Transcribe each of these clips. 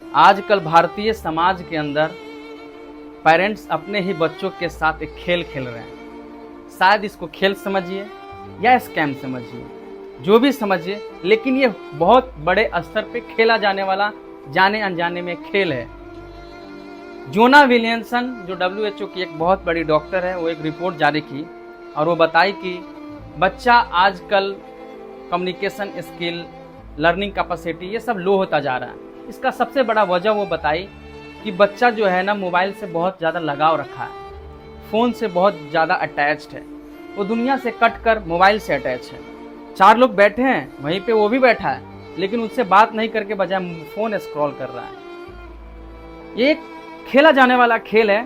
आजकल भारतीय समाज के अंदर पेरेंट्स अपने ही बच्चों के साथ एक खेल खेल रहे हैं। शायद इसको खेल समझिए या स्कैम समझिए, जो भी समझिए, लेकिन ये बहुत बड़े स्तर पे खेला जाने वाला जाने अनजाने में खेल है। जोना विलियमसन जो WHO की एक बहुत बड़ी डॉक्टर है, वो एक रिपोर्ट जारी की और वो बताई कि बच्चा आजकल कम्युनिकेशन स्किल, लर्निंग कैपेसिटी ये सब लो होता जा रहा है। इसका सबसे बड़ा वजह वो बताई कि बच्चा जो है ना मोबाइल से बहुत ज़्यादा लगाव रखा है, फ़ोन से बहुत ज़्यादा अटैच्ड है, वो दुनिया से कट कर मोबाइल से अटैच है। 4 लोग बैठे हैं वहीं पे वो भी बैठा है, लेकिन उनसे बात नहीं करके बजाय फ़ोन स्क्रॉल कर रहा है। ये एक खेला जाने वाला खेल है,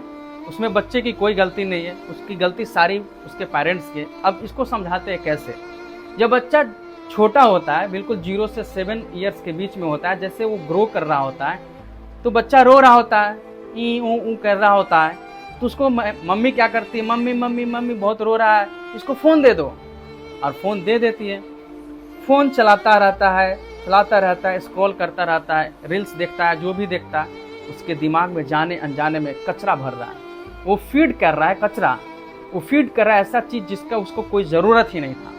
उसमें बच्चे की कोई गलती नहीं है, उसकी गलती सारी उसके पेरेंट्स की। अब इसको समझाते हैं कैसे। जब बच्चा छोटा होता है, बिल्कुल 0 से 7 ईयर्स के बीच में होता है, जैसे वो ग्रो कर रहा होता है, तो बच्चा रो रहा होता है, ई ऊ कर रहा होता है, तो उसको मम्मी क्या करती है, मम्मी मम्मी मम्मी बहुत रो रहा है, इसको फ़ोन दे दो, और फ़ोन दे देती है। फ़ोन चलाता रहता है, स्क्रॉल करता रहता है, रील्स देखता है, जो भी देखता है उसके दिमाग में जाने अनजाने में कचरा भर रहा है। वो फीड कर रहा है कचरा, वो फीड कर रहा है ऐसा चीज़ जिसका उसको कोई ज़रूरत ही नहीं था।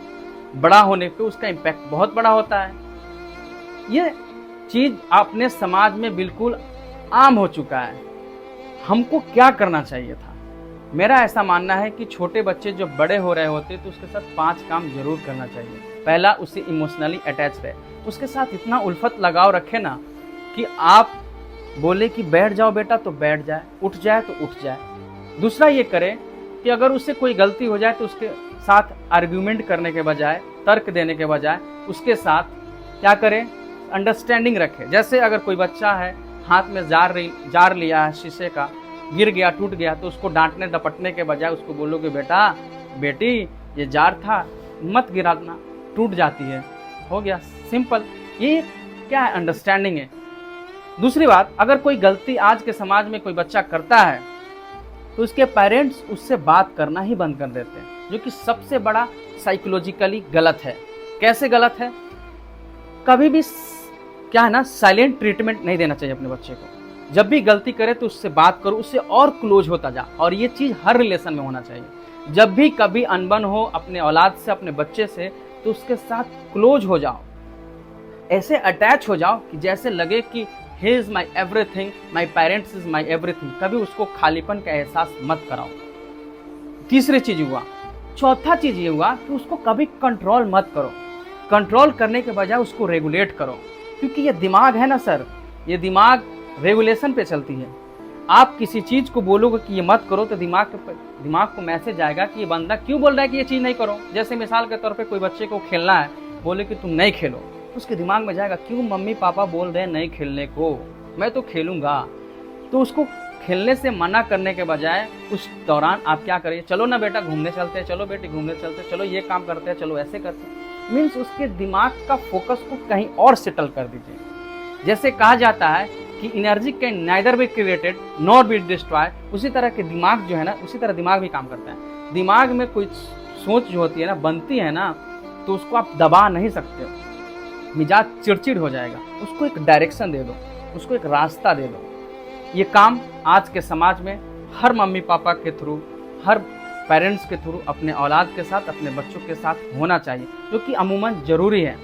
बड़ा होने पे उसका इम्पैक्ट बहुत बड़ा होता है। ये चीज़ अपने समाज में बिल्कुल आम हो चुका है। हमको क्या करना चाहिए था? मेरा ऐसा मानना है कि छोटे बच्चे जब बड़े हो रहे होते तो उसके साथ 5 काम जरूर करना चाहिए। पहला, उसे इमोशनली अटैच रहे, उसके साथ इतना उल्फत लगाव रखे ना कि आप बोले कि बैठ जाओ बेटा तो बैठ जाए, उठ जाए तो उठ जाए। दूसरा ये करे कि अगर उससे कोई गलती हो जाए तो उसके साथ आर्ग्यूमेंट करने के बजाय, तर्क देने के बजाय उसके साथ क्या करें, अंडरस्टैंडिंग रखे। जैसे अगर कोई बच्चा है, हाथ में जार लिया है शीशे का, गिर गया, टूट गया, तो उसको डांटने डपटने के बजाय उसको बोलोगे बेटा बेटी ये जार था, मत गिराना, टूट जाती है, हो गया, सिंपल। ये क्या है, अंडरस्टैंडिंग है। दूसरी बात, अगर कोई गलती आज के समाज में कोई बच्चा करता है तो उसके पेरेंट्स उससे बात करना ही बंद कर देते हैं, जो कि सबसे बड़ा साइकोलॉजिकली गलत है। कैसे गलत है? कभी भी क्या है ना, साइलेंट ट्रीटमेंट नहीं देना चाहिए अपने बच्चे को। जब भी गलती करे तो उससे बात करो, उससे और क्लोज होता जा, और ये चीज़ हर रिलेशन में होना चाहिए। जब भी कभी अनबन हो अपने औलाद से, अपने बच्चे से, तो उसके साथ क्लोज हो जाओ, ऐसे अटैच हो जाओ कि जैसे लगे कि he is my everything, my parents is my everything। कभी उसको खालीपन का एहसास मत कराओ। तीसरी चीज हुआ। चौथा चीज ये हुआ कि उसको कभी कंट्रोल मत करो। कंट्रोल करने के बजाय उसको रेगुलेट करो, क्योंकि ये दिमाग है ना सर, ये दिमाग रेगुलेशन पे चलती है। आप किसी चीज को बोलोगे कि ये मत करो तो दिमाग को मैसेज आएगा कि ये बंदा क्यों बोल रहा है कि ये चीज नहीं करो। जैसे मिसाल के तौर पे कोई बच्चे को खेलना है, बोले कि तुम नहीं खेलो, उसके दिमाग में जाएगा क्यों मम्मी पापा बोल रहे हैं नहीं खेलने को, मैं तो खेलूंगा। तो उसको खेलने से मना करने के बजाय उस दौरान आप क्या करिए, चलो ना बेटा घूमने चलते हैं, चलो बेटी घूमने चलते हैं, चलो ये काम करते हैं, चलो ऐसे करते हैं। मीन्स उसके दिमाग का फोकस को कहीं और सेटल कर दीजिए। जैसे कहा जाता है कि energy can neither be created nor be destroy, उसी तरह के दिमाग जो है ना, उसी तरह दिमाग भी काम करता है। दिमाग में कोई सोच जो होती है ना, बनती है ना, तो उसको आप दबा नहीं सकते हो। मिजाज चिड़चिड़ हो जाएगा, उसको एक डायरेक्शन दे दो, उसको एक रास्ता दे दो। ये काम आज के समाज में हर मम्मी पापा के थ्रू, हर पेरेंट्स के थ्रू अपने औलाद के साथ, अपने बच्चों के साथ होना चाहिए, जो कि अमूमन ज़रूरी है।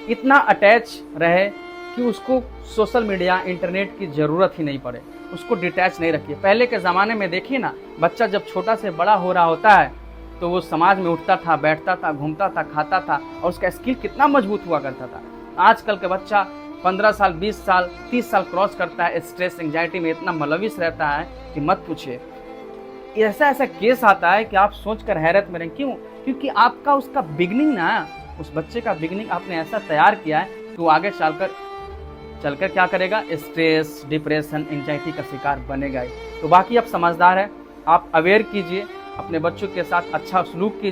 इतना अटैच रहे कि उसको सोशल मीडिया, इंटरनेट की ज़रूरत ही नहीं पड़े, उसको डिटैच नहीं रखिए। पहले के ज़माने में देखिए ना, बच्चा जब छोटा से बड़ा हो रहा होता है तो वो समाज में उठता था, बैठता था, घूमता था, खाता था, और उसका स्किल कितना मजबूत हुआ करता था। आजकल का बच्चा 15 साल, 20 साल, 30 साल क्रॉस करता है, स्ट्रेस, एंजाइटी में इतना मुलविस रहता है कि मत पूछिए। ऐसा केस आता है कि आप सोचकर हैरत में रहें। क्यों? क्योंकि आपका उसका बिगनिंग ना, उस बच्चे का बिगनिंग आपने ऐसा तैयार किया है कि वो आगे चलकर क्या करेगा, स्ट्रेस, डिप्रेशन, एंजाइटी का शिकार बनेगा ही। तो बाकी आप समझदार हैं, आप अवेयर कीजिए, अपने बच्चों के साथ अच्छा सलूक कीजिए।